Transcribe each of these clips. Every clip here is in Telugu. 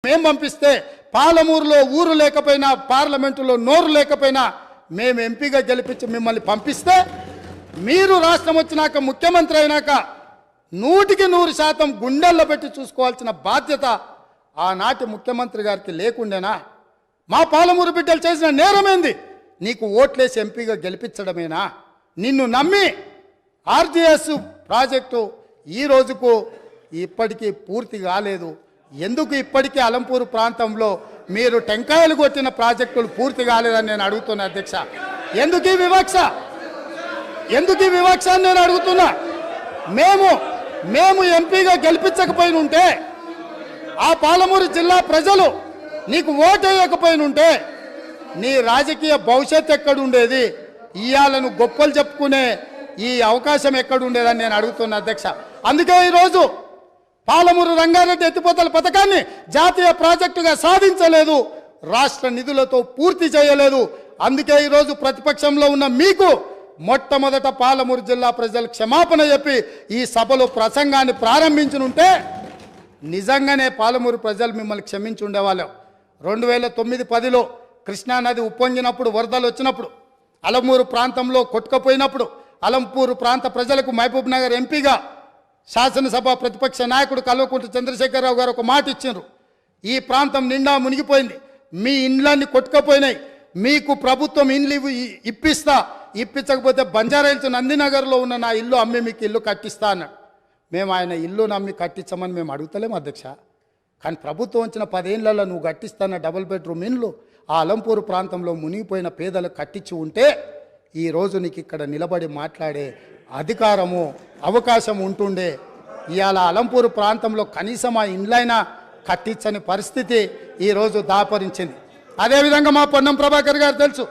మేము పంపిస్తే పాలమూరులో ఊరు లేకపోయినా పార్లమెంటులో నోరు లేకపోయినా మేము ఎంపీగా గెలిపించి మిమ్మల్ని పంపిస్తే మీరు రాష్ట్రం వచ్చినాక ముఖ్యమంత్రి అయినాక 100% గుండెల్లో పెట్టి చూసుకోవాల్సిన బాధ్యత ఆనాటి ముఖ్యమంత్రి గారికి లేకుండేనా? మా పాలమూరు బిడ్డలు చేసిన నేరమేంది? నీకు ఓట్లేసి ఎంపీగా గెలిపించడమేనా? నిన్ను నమ్మి ఆర్జీఎస్ ప్రాజెక్టు ఈ రోజుకు ఇప్పటికీ పూర్తి కాలేదు. ఎందుకు ఇప్పటికీ అలంపూరు ప్రాంతంలో మీరు టెంకాయలు కొట్టిన ప్రాజెక్టులు పూర్తి కాలేదని నేను అడుగుతున్నా అధ్యక్ష. ఎందుకు ఈ వివక్ష? ఎందుకు ఈ వివక్ష అని నేను అడుగుతున్నా. మేము ఎంపీగా గెలిపించకపోయిన ఉంటే, ఆ పాలమూరు జిల్లా ప్రజలు నీకు ఓటేయకపోయినుంటే నీ రాజకీయ భవిష్యత్తు ఎక్కడుండేది? ఇయాలను గొప్పలు చెప్పుకునే ఈ అవకాశం ఎక్కడుండేదని నేను అడుగుతున్నా అధ్యక్ష. అందుకే ఈరోజు పాలమూరు రంగారెడ్డి ఎత్తిపోతల పథకాన్ని జాతీయ ప్రాజెక్టుగా సాధించలేదు, రాష్ట్ర నిధులతో పూర్తి చేయలేదు. అందుకే ఈరోజు ప్రతిపక్షంలో ఉన్న మీకు మొట్టమొదట పాలమూరు జిల్లా ప్రజలు క్షమాపణ చెప్పి ఈ సభలో ప్రసంగాన్ని ప్రారంభించనుంటే నిజంగానే పాలమూరు ప్రజలు మిమ్మల్ని క్షమించి ఉండేవాళ్ళం. 2009-10లో కృష్ణానది ఉప్పొంగినప్పుడు, వరదలు వచ్చినప్పుడు, అలంపూరు ప్రాంతంలో కొట్టుకుపోయినప్పుడు అలంపూరు ప్రాంత ప్రజలకు మహబూబ్ నగర్ ఎంపీగా శాసనసభ ప్రతిపక్ష నాయకుడు కల్వకుంట్ల చంద్రశేఖరరావు గారు ఒక మాట ఇచ్చిండ్రు. ఈ ప్రాంతం నిండా మునిగిపోయింది, మీ ఇండ్లన్నీ కొట్టుకుపోయినాయి, మీకు ప్రభుత్వం ఇండ్లు ఇప్పించకపోతే బంజారాహిల్స్ నందినగర్లో ఉన్న నా ఇల్లు అమ్మి మీకు ఇల్లు కట్టిస్తా అన్నాడు. మేము ఆయన ఇల్లు నమ్మి కట్టించమని మేము అడుగుతలేము అధ్యక్ష. కానీ ప్రభుత్వం వచ్చిన 10 ఏళ్లలో నువ్వు కట్టిస్తాన్న డబుల్ బెడ్రూమ్ ఇండ్లు ఆ అలంపూరు ప్రాంతంలో మునిగిపోయిన పేదలకు కట్టించి ఉంటే ఈరోజు నీకు ఇక్కడ నిలబడి మాట్లాడే అధికారము అవకాశం ఉంటుండే. ఇవాళ అలంపూరు ప్రాంతంలో కనీసం ఆ ఇండ్లైనా కట్టించని పరిస్థితి ఈరోజు దాపరించింది. అదేవిధంగా మా పొన్నం ప్రభాకర్ గారు తెలుసు,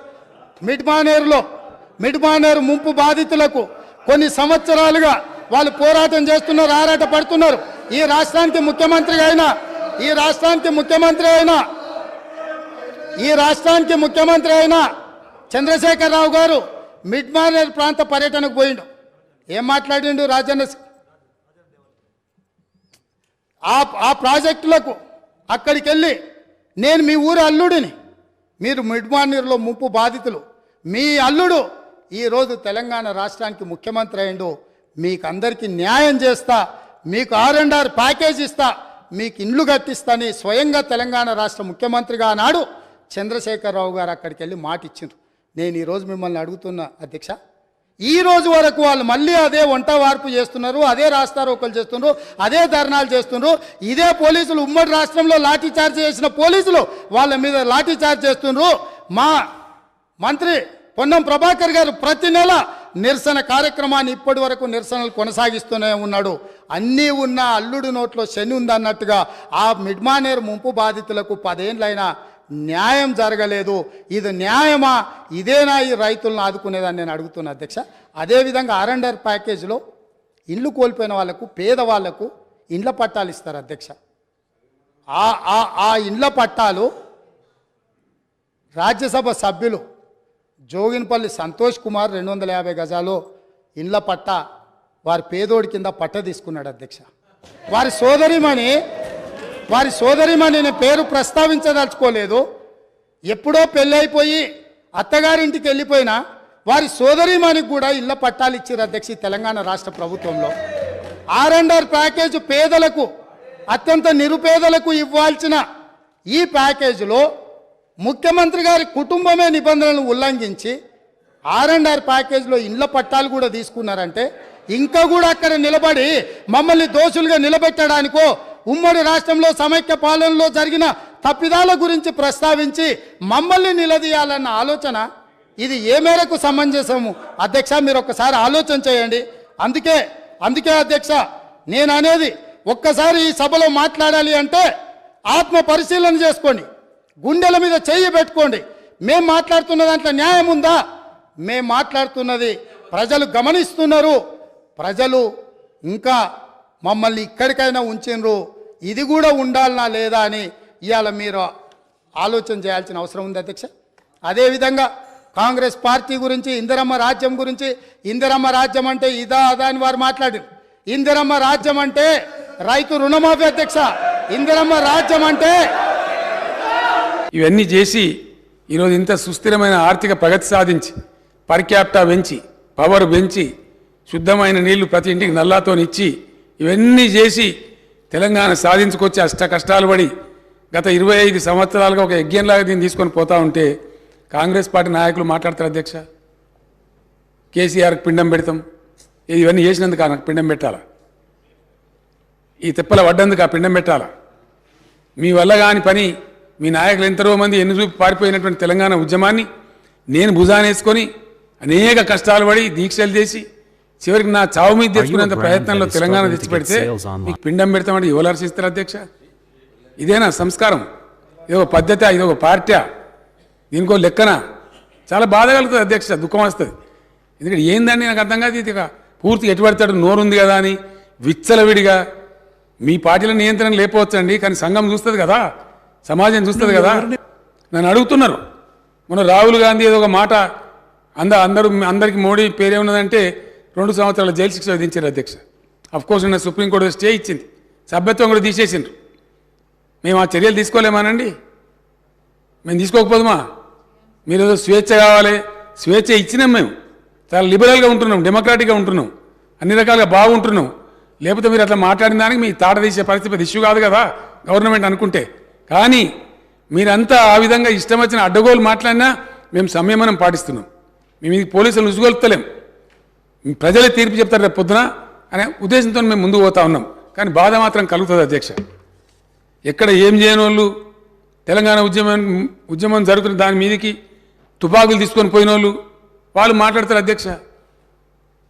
మిడ్మానేరు ముంపు బాధితులకు కొన్ని సంవత్సరాలుగా వాళ్ళు పోరాటం చేస్తున్నారు, ఆరాట పడుతున్నారు. ఈ రాష్ట్రానికి ముఖ్యమంత్రి అయిన చంద్రశేఖరరావు గారు మిడ్మానేరు ప్రాంత పర్యటనకు పోయిండు. ఏం మాట్లాడిండు? రాజన్న ఆ ప్రాజెక్టులకు అక్కడికి వెళ్ళి, నేను మీ ఊరు అల్లుడిని, మీరు మిడ్మానేరులో ముంపు బాధితులు, మీ అల్లుడు ఈరోజు తెలంగాణ రాష్ట్రానికి ముఖ్యమంత్రి అయిండు, మీకు అందరికీ న్యాయం చేస్తా, మీకు R&R ప్యాకేజ్ ఇస్తా, మీకు ఇండ్లు కట్టిస్తాని స్వయంగా తెలంగాణ రాష్ట్ర ముఖ్యమంత్రిగా నాడు చంద్రశేఖరరావు గారు అక్కడికి వెళ్ళి మాట ఇచ్చిండ్రు. నేను ఈరోజు మిమ్మల్ని అడుగుతున్నా అధ్యక్ష, ఈ రోజు వరకు వాళ్ళు మళ్ళీ అదే వంట వార్పు చేస్తున్నారు, అదే రాస్తారోకలు చేస్తున్నారు, అదే ధర్నాలు చేస్తున్నారు. ఇదే పోలీసులు ఉమ్మడి రాష్ట్రంలో లాఠీ చార్జ్ చేసిన పోలీసులు వాళ్ళ మీద లాఠీ చార్జ్ చేస్తున్నారు. మా మంత్రి పొన్నం ప్రభాకర్ గారు ప్రతి నెల నిరసన కార్యక్రమాన్ని ఇప్పటి వరకు నిరసనలు కొనసాగిస్తూనే ఉన్నాడు. అన్నీ ఉన్న అల్లుడు నోట్లో శని ఉందన్నట్టుగా ఆ మిడ్మానేరు ముంపు బాధితులకు 10 ఏళ్ళైనా న్యాయం జరగలేదు. ఇది న్యాయమా? ఇదేనా ఈ రైతులను ఆదుకునేదని నేను అడుగుతున్నా అధ్యక్ష. అదేవిధంగా R&R ప్యాకేజీలో ఇల్లు కోల్పోయిన వాళ్లకు, పేదవాళ్లకు ఇండ్ల పట్టాలు ఇస్తారు అధ్యక్ష. ఆ ఇండ్ల పట్టాలు రాజ్యసభ సభ్యులు జోగిన్పల్లి సంతోష్ కుమార్ 250 గజాలు ఇండ్ల పట్ట వారి పేదోడి కింద పట్ట తీసుకున్నాడు అధ్యక్ష. వారి సోదరిమణి నేను పేరు ప్రస్తావించదలుచుకోలేదు, ఎప్పుడో పెళ్ళైపోయి అత్తగారింటికి వెళ్ళిపోయినా వారి సోదరిమణికి కూడా ఇళ్ల పట్టాలు ఇచ్చారు అధ్యక్ష తెలంగాణ రాష్ట్ర ప్రభుత్వంలో. R&R ప్యాకేజ్ పేదలకు, అత్యంత నిరుపేదలకు ఇవ్వాల్సిన ఈ ప్యాకేజీలో ముఖ్యమంత్రి గారి కుటుంబమే నిబంధనలను ఉల్లంఘించి R&R ప్యాకేజీలో ఇండ్ల పట్టాలు కూడా తీసుకున్నారంటే, ఇంకా కూడా అక్కడ నిలబడి మమ్మల్ని దోషులుగా నిలబెట్టడానికో, ఉమ్మడి రాష్ట్రంలో సమైక్య పాలనలో జరిగిన తప్పిదాల గురించి ప్రస్తావించి మమ్మల్ని నిలదీయాలన్న ఆలోచన ఇది ఏ మేరకు సమంజసము అధ్యక్ష? మీరు ఒక్కసారి ఆలోచన చేయండి. అందుకే అధ్యక్ష నేను అనేది, ఒక్కసారి ఈ సభలో మాట్లాడాలి అంటే ఆత్మ పరిశీలన చేసుకోండి, గుండెల మీద చెయ్యి పెట్టుకోండి. మేము మాట్లాడుతున్న దాంట్లో న్యాయం ఉందా? మేము మాట్లాడుతున్నది ప్రజలు గమనిస్తున్నారు, ప్రజలు ఇంకా మమ్మల్ని ఇక్కడికైనా ఉంచినరు, ఇది కూడా ఉండాలనా లేదా అని ఇవాళ మీరు ఆలోచన చేయాల్సిన అవసరం ఉంది అధ్యక్ష. అదేవిధంగా కాంగ్రెస్ పార్టీ గురించి, ఇందిరమ్మ రాజ్యం గురించి, ఇందిరమ్మ రాజ్యం అంటే ఇదా అదా అని వారు మాట్లాడారు. ఇందిరమ్మ రాజ్యం అంటే రైతు రుణమాఫీ అధ్యక్ష. ఇందిరమ్మ రాజ్యం అంటే ఇవన్నీ చేసి ఈరోజు ఇంత సుస్థిరమైన ఆర్థిక ప్రగతి సాధించి పర్ క్యాపిటా పెంచి పవర్ పెంచి శుద్ధమైన నీళ్లు ప్రతి ఇంటికి నల్లాతో ఇచ్చి ఇవన్నీ చేసి తెలంగాణ సాధించుకొచ్చి అష్ట కష్టాలు పడి గత 25 సంవత్సరాలుగా ఒక యజ్ఞంలాగా దీన్ని తీసుకొని పోతా ఉంటే కాంగ్రెస్ పార్టీ నాయకులు మాట్లాడతారు అధ్యక్ష. కేసీఆర్కి పిండం పెడతాం, ఇవన్నీ చేసినందుకు నాకు పిండం పెట్టాలా? ఈ తిప్పల పడ్డందుకు ఆ పిండం పెట్టాలా? మీ వల్ల కాని పని మీ నాయకులు ఎంతరో మంది ఎన్ని చూపి పారిపోయినటువంటి తెలంగాణ ఉద్యమాన్ని నేను భుజానేసుకొని అనేక కష్టాలు పడి దీక్షలు చేసి చివరికి నా చావు మీద తెచ్చుకునేంత ప్రయత్నంలో తెలంగాణ తెచ్చిపెడితే మీకు పిండం పెడతామంటే ఎవరు హర్షిస్తారు అధ్యక్ష? ఇదేనా సంస్కారం? ఇదొక పద్ధతి, ఇదొక పార్టీ, దీనికో లెక్కన? చాలా బాధ కలుగుతుంది అధ్యక్ష, దుఃఖం వస్తుంది. ఎందుకంటే ఏందండి నాకు అర్థం కాదు. ఇది పూర్తిగా ఎటుపడతాడు నోరుంది కదా అని విచ్చలవిడిగా మీ పార్టీల నియంత్రణ లేకపోవచ్చండి, కానీ సంఘం చూస్తుంది కదా, సమాజం చూస్తుంది కదా. నన్ను అడుగుతున్నారు మొన్న రాహుల్ గాంధీ ఏదో ఒక మాట అందరికీ మోడీ పేరే ఉన్నదంటే 2 సంవత్సరాల జైలు శిక్ష విధించారు అధ్యక్ష. అఫ్కోర్స్ నిన్న సుప్రీంకోర్టు స్టే ఇచ్చింది, సభ్యత్వం కూడా తీసేసిండ్రు. మేము ఆ చర్యలు తీసుకోలేమానండి? మేము తీసుకోకపోదుమా? మీరు ఏదో స్వేచ్ఛ కావాలి, స్వేచ్ఛ ఇచ్చినాం, మేము చాలా లిబరల్గా ఉంటున్నాం, డెమోక్రాటిక్గా ఉంటున్నాం, అన్ని రకాలుగా బాగుంటున్నాం. లేకపోతే మీరు అట్లా మాట్లాడిన దానికి మీ తాట తీసే పరిస్థితి ఇష్యూ కాదు కదా గవర్నమెంట్ అనుకుంటే. కానీ మీరంతా ఆ విధంగా ఇష్టం వచ్చిన అడ్డగోలు మాట్లాడినా మేము సంయమనం పాటిస్తున్నాం. మేము ఇది పోలీసులు ఉసుగొలుపుతలేం, ప్రజలే తీర్పు చెప్తారు రేపు పొద్దున అనే ఉద్దేశంతో మేము ముందుకు పోతా ఉన్నాం. కానీ బాధ మాత్రం కలుగుతుంది అధ్యక్ష. ఎక్కడ ఏం చేయని వాళ్ళు తెలంగాణ ఉద్యమం జరుగుతున్న దాని మీదకి తుపాకులు తీసుకొని పోయిన వాళ్ళు మాట్లాడతారు అధ్యక్ష.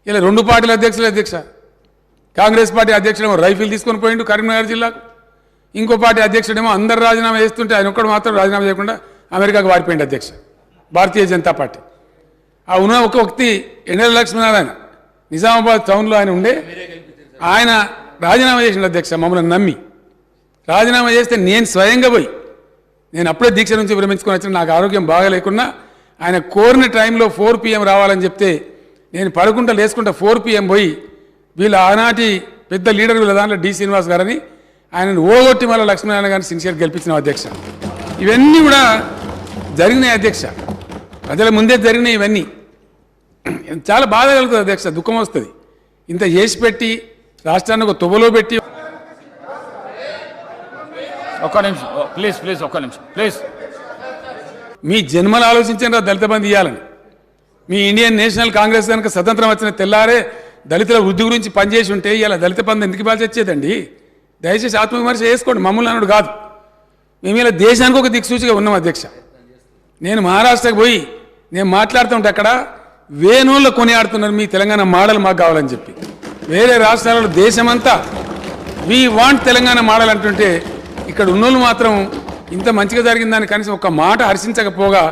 ఇలా 2 పార్టీల అధ్యక్షులు అధ్యక్ష. కాంగ్రెస్ పార్టీ అధ్యక్షుడేమో రైఫిల్ తీసుకొని పోయిండు కరీంనగర్ జిల్లాకు, ఇంకో పార్టీ అధ్యక్షుడేమో అందరు రాజీనామా చేస్తుంటే ఆయన ఒక్కడు మాత్రం రాజీనామా చేయకుండా అమెరికాకు వారిపోయింది అధ్యక్ష, భారతీయ జనతా పార్టీ. ఆ ఉన్న ఒక వ్యక్తి ఎన్ఎల్ లక్ష్మీనారాయణ నిజామాబాద్ టౌన్లో ఆయన ఉండే, ఆయన రాజీనామా చేసిండు అధ్యక్ష. మమ్మల్ని నమ్మి రాజీనామా చేస్తే నేను స్వయంగా పోయి, నేను అప్పుడే దీక్ష నుంచి విరమించుకొని వచ్చిన, నాకు ఆరోగ్యం బాగా లేకున్నా ఆయన కోరిన టైంలో 4 PM రావాలని చెప్తే నేను పడుకుంటా లేసుకుంటా 4 PM పోయి వీళ్ళ ఆనాటి పెద్ద లీడర్ వీళ్ళ దాంట్లో డి శ్రీనివాస్ గారని ఆయనను ఓగొట్టి మళ్ళీ లక్ష్మీనారాయణ గారిని సిన్సియర్ గెలిపించిన అధ్యక్ష. ఇవన్నీ కూడా జరిగినాయి అధ్యక్ష, ప్రజల ముందే జరిగినాయి ఇవన్నీ. చాలా బాధ కలుగుతుంది అధ్యక్ష, దుఃఖం వస్తుంది. ఇంత చేసి పెట్టి రాష్ట్రాన్ని ఒక తువ్వలో పెట్టి. ఒక్క నిమిషం ప్లీజ్, ఒక్క నిమిషం ప్లీజ్. మీ జన్మలు ఆలోచించారా దళిత బంధు ఇవ్వాలని? మీ ఇండియన్ నేషనల్ కాంగ్రెస్ కనుక స్వతంత్రం వచ్చిన తెల్లారే దళితుల వృద్ధి గురించి పనిచేసి ఉంటే ఇలా దళిత బంధు ఎందుకు ఇవ్వాల్సి వచ్చేదండి? దయచేసి ఆత్మవిమర్శ చేసుకోండి, మమ్మల్ని అన్నాడు కాదు. మేము ఇలా దేశానికి ఒక దిక్సూచిగా ఉన్నాం అధ్యక్ష. నేను మహారాష్ట్రకు పోయి నేను మాట్లాడుతుంటే అక్కడ వేణువుల్లో కొనియాడుతున్నారు మీ తెలంగాణ మోడల్ మాకు కావాలని చెప్పి. వేరే రాష్ట్రాలలో దేశమంతా వీ వాంట్ తెలంగాణ మోడల్ అంటుంటే ఇక్కడ ఉన్నోళ్ళు మాత్రం ఇంత మంచిగా జరిగిందని కనీసం ఒక మాట హర్షించకపోగా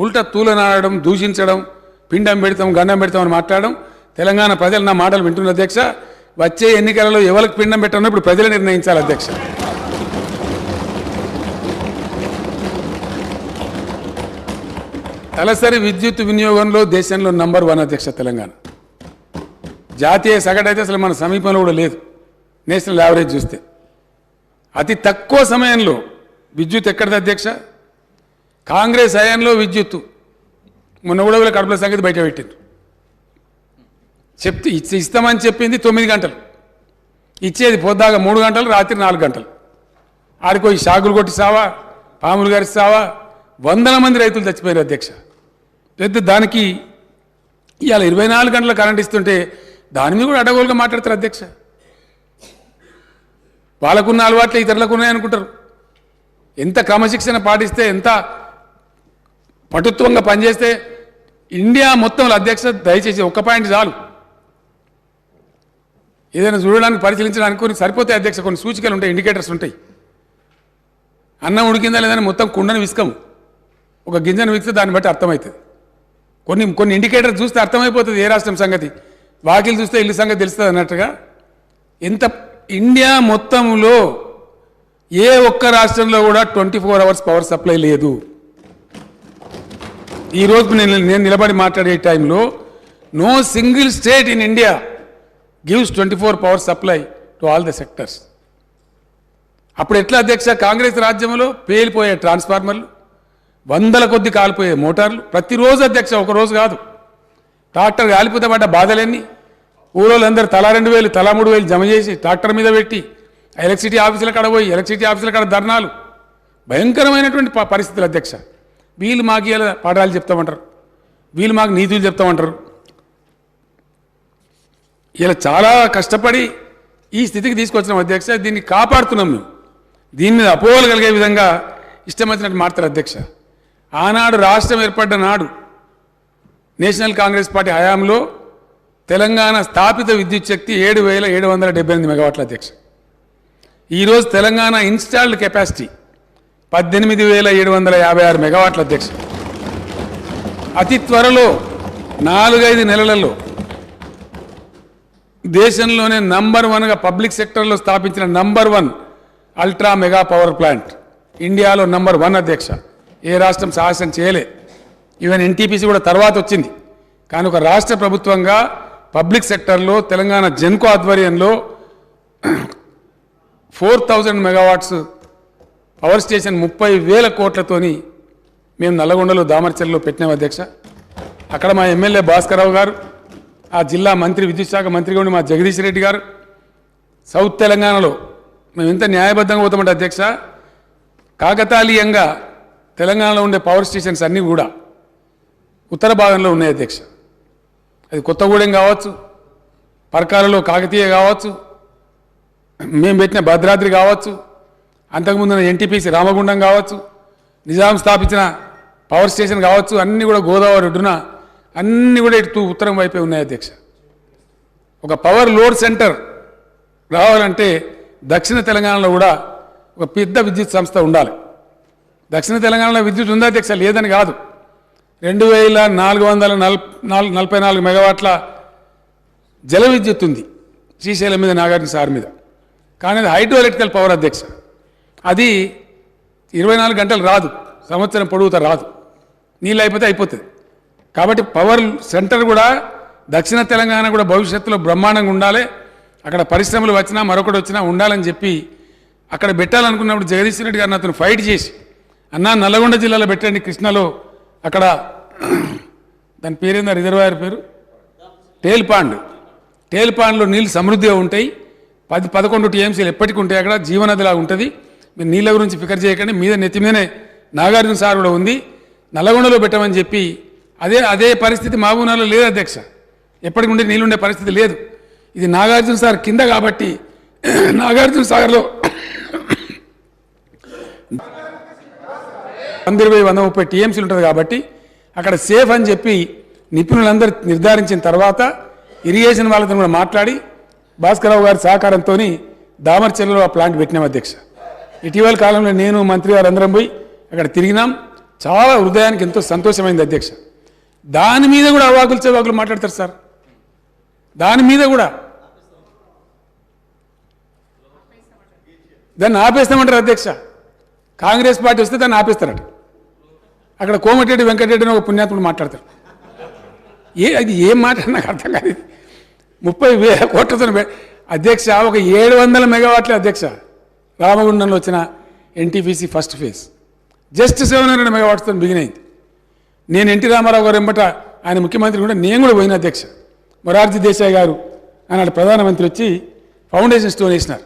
ఉల్టా తూలనాడడం, దూషించడం, పిండం పెడతాం గండం పెడతాం అని మాట్లాడడం. తెలంగాణ ప్రజలు నా మాటలు వింటున్నారు అధ్యక్ష. వచ్చే ఎన్నికలలో ఎవరికి పిండం పెట్టాలో ఇప్పుడు ప్రజలే నిర్ణయించాలి అధ్యక్ష. తలసరి విద్యుత్ వినియోగంలో దేశంలో నంబర్ 1 అధ్యక్ష తెలంగాణ. జాతీయ సగటు అయితే అసలు మన సమీపంలో కూడా లేదు, నేషనల్ యావరేజ్ చూస్తే. అతి తక్కువ సమయంలో విద్యుత్ ఎక్కడిది అధ్యక్ష? కాంగ్రెస్ హయాంలో విద్యుత్తు మొన్న కూడా వీళ్ళ కడుపుల సంగతి బయట పెట్టింది. ఇస్తామని చెప్పింది 9 గంటలు, ఇచ్చేది పొద్దాగా 3 గంటలు, రాత్రి 4 గంటలు. ఆడికో ఈ షాకులు కొట్టి సావా, పాములు గారి సావా, వందల మంది రైతులు చచ్చిపోయారు అధ్యక్ష. పెద్ద దానికి ఇవాళ 24 గంటల కరెంట్ ఇస్తుంటే దాని మీద కూడా అడ్డగోలుగా మాట్లాడతారు అధ్యక్ష. వాళ్ళకున్న అలవాట్లే ఇతరులకు ఉన్నాయనుకుంటారు. ఎంత క్రమశిక్షణ పాటిస్తే, ఎంత పటుత్వంగా పనిచేస్తే ఇండియా మొత్తంలో అధ్యక్ష దయచేసి 1 పాయింట్ చాలు. ఏదైనా చూడడానికి పరిశీలించడానికి కొన్ని సరిపోతాయి అధ్యక్ష. కొన్ని సూచికలు ఉంటాయి, ఇండికేటర్స్ ఉంటాయి. అన్నం ఉడికిందా లేదని మొత్తం కుండను విసుకము, ఒక గింజను విసిస్తే దాన్ని బట్టి అర్థమవుతుంది. కొన్ని ఇండికేటర్స్ చూస్తే అర్థమైపోతుంది ఏ రాష్ట్రం సంగతి. వాకిలు చూస్తే ఇల్లు సంగతి తెలుస్తుంది అన్నట్టుగా. ఎంత ఇండియా మొత్తంలో ఏ ఒక్క రాష్ట్రంలో కూడా 24 hours పవర్ సప్లై లేదు. ఈరోజు నేను నిలబడి మాట్లాడే టైంలో no single state in India gives 24 power supply to all the sectors. అప్పుడు ఎట్లా అధ్యక్ష కాంగ్రెస్ రాజ్యంలో పేలిపోయే ట్రాన్స్ఫార్మర్లు, వందల కొద్ది కాలిపోయే మోటార్లు ప్రతిరోజు అధ్యక్ష, ఒక రోజు కాదు. ట్రాక్టర్ కాలిపోతే పడ్డ బాధలన్నీ ఊరోళ్ళందరూ తలా 2,000 తలా 3,000 జమ చేసి ట్రాక్టర్ మీద పెట్టి ఎలక్ట్రిసిటీ ఆఫీసుల కాడ పోయి ఎలక్ట్రిసిటీ ఆఫీసుల కాడ ధర్నాలు, భయంకరమైనటువంటి పరిస్థితులు అధ్యక్ష. వీళ్ళు మాకు ఇలా పాఠాలు చెప్తామంటారు, వీళ్ళు మాకు నీతులు చెప్తామంటారు. ఇలా చాలా కష్టపడి ఈ స్థితికి తీసుకొచ్చినాం అధ్యక్ష. దీన్ని కాపాడుతున్నాం మేము. దీని మీద అపోహలు కలిగే విధంగా ఇష్టం వచ్చినట్టు మాట్లాడతారు అధ్యక్ష. ఆనాడు రాష్ట్రం ఏర్పడ్డ నాడు నేషనల్ కాంగ్రెస్ పార్టీ హయాంలో తెలంగాణ స్థాపిత విద్యుత్ శక్తి 7,778 మెగావాట్ల అధ్యక్ష. ఈరోజు తెలంగాణ ఇన్స్టాల్డ్ కెపాసిటీ 18,756 మెగావాట్ల అధ్యక్ష. అతి త్వరలో 4-5 నెలలలో దేశంలోనే నంబర్ 1గా పబ్లిక్ సెక్టర్లో స్థాపించిన number 1 ultra mega power plant ఇండియాలో నంబర్ 1 అధ్యక్ష. ఏ రాష్ట్రం సాహసం చేయలే. ఈవెన్ ఎన్టీపీసీ కూడా తర్వాత వచ్చింది. కానీ ఒక రాష్ట్ర ప్రభుత్వంగా పబ్లిక్ సెక్టర్లో తెలంగాణ జెన్కో ఆధ్వర్యంలో 4,000 మెగావాట్స్ పవర్ స్టేషన్ 30,000 కోట్లతోని మేము నల్లగొండలో దామర్చల్లో పెట్టినాం అధ్యక్ష. అక్కడ మా ఎమ్మెల్యే భాస్కరరావు గారు, ఆ జిల్లా మంత్రి విద్యుత్ శాఖ మంత్రిగా ఉండి మా జగదీష్ రెడ్డి గారు, సౌత్ తెలంగాణలో మేము ఎంత న్యాయబద్ధంగా పోతామంటే అధ్యక్ష, కాకతాళీయంగా తెలంగాణలో ఉండే పవర్ స్టేషన్స్ అన్నీ కూడా ఉత్తర భాగంలో ఉన్నాయి అధ్యక్ష. అది కొత్తగూడెం కావచ్చు, పర్కాలలో కాకతీయ కావచ్చు, మేము పెట్టిన భద్రాద్రి కావచ్చు, అంతకుముందున్న ఎన్టీపీసీ రామగుండం కావచ్చు, నిజాం స్థాపించిన పవర్ స్టేషన్ కావచ్చు, అన్నీ కూడా గోదావరి ఒడ్డున అన్నీ కూడా ఇటు ఉత్తరం వైపే ఉన్నాయి అధ్యక్ష. ఒక పవర్ లోడ్ సెంటర్ రావాలంటే దక్షిణ తెలంగాణలో కూడా ఒక పెద్ద విద్యుత్ సంస్థ ఉండాలి. దక్షిణ తెలంగాణలో విద్యుత్ ఉందా అధ్యక్ష? లేదని కాదు. 2,444 మెగావాట్ల జల విద్యుత్ ఉంది శ్రీశైలం మీద, నాగార్జున సార్ మీద. కానీ అది హైడ్రో ఎలక్ట్రికల్ పవర్ అధ్యక్ష. అది 24 గంటలు రాదు, సంవత్సరం పొడుగుతా రాదు, నీళ్ళు అయిపోతే అయిపోతుంది. కాబట్టి పవర్ సెంటర్ కూడా దక్షిణ తెలంగాణ కూడా భవిష్యత్తులో బ్రహ్మాండంగా ఉండాలి. అక్కడ పరిశ్రమలు వచ్చినా మరొకటి వచ్చినా ఉండాలని చెప్పి అక్కడ పెట్టాలనుకున్నప్పుడు జగదీష్ రెడ్డి గారిని అతను ఫైట్ చేసి, అన్నా నల్లగొండ జిల్లాలో పెట్టండి, కృష్ణలో అక్కడ దాని పేరేందా రిజర్వాయర్ పేరు టేల్పాండ్లో నీళ్ళు సమృద్ధిగా ఉంటాయి, 10-11 టీఎంసీలు ఎప్పటికీ ఉంటాయి, అక్కడ జీవనదిలా ఉంటుంది. మీరు నీళ్ళ గురించి ఫికర్ చేయకండి, మీద నెత్తి మీదనే నాగార్జున సార్ కూడా ఉంది, నల్లగొండలో పెట్టమని చెప్పి అదే పరిస్థితి మహబూబ్నగర్లో లేదు అధ్యక్ష. ఎప్పటికి ఉండే నీళ్ళు ఉండే పరిస్థితి లేదు. ఇది నాగార్జున సార్ కింద కాబట్టి నాగార్జున సాగర్లో 120-130 టీఎంసీలు ఉంటుంది కాబట్టి అక్కడ సేఫ్ అని చెప్పి నిపుణులందరూ నిర్ధారించిన తర్వాత ఇరిగేషన్ వాళ్ళతో కూడా మాట్లాడి భాస్కరరావు గారి సహకారంతో దామర్చెల్లో ఆ ప్లాంట్ పెట్టినాం అధ్యక్ష. ఇటీవల కాలంలో నేను మంత్రి గారు అందరం పోయి అక్కడ తిరిగినాం. చాలా హృదయానికి ఎంతో సంతోషమైంది అధ్యక్ష. దాని మీద కూడా అవాకులు చెవాకులు మాట్లాడతారు సార్. దాని మీద కూడా దాన్ని ఆపేస్తామంటారు అధ్యక్ష. కాంగ్రెస్ పార్టీ వస్తే దాన్ని ఆపేస్తారట. అక్కడ కోమటిరెడ్డి వెంకటరెడ్డి అని ఒక పుణ్యాత్ముడు మాట్లాడతారు. అది ఏం మాట నాకు అర్థం కాదు. 30,000 కోట్లతో అధ్యక్ష ఒక 700 మెగావాట్లే అధ్యక్ష. రామగుండంలో వచ్చిన ఎన్టీపీసీ ఫస్ట్ ఫేజ్ జస్ట్ 700 మెగావాట్స్తో బిగినైంది. నేను ఎన్టీ రామారావు గారు వెంబట ఆయన ముఖ్యమంత్రి కూడా నేను కూడా పోయిన అధ్యక్ష. మొరార్జీ దేశాయ్ గారు ఆనాడు ప్రధానమంత్రి వచ్చి ఫౌండేషన్ స్టోన్ వేసినారు.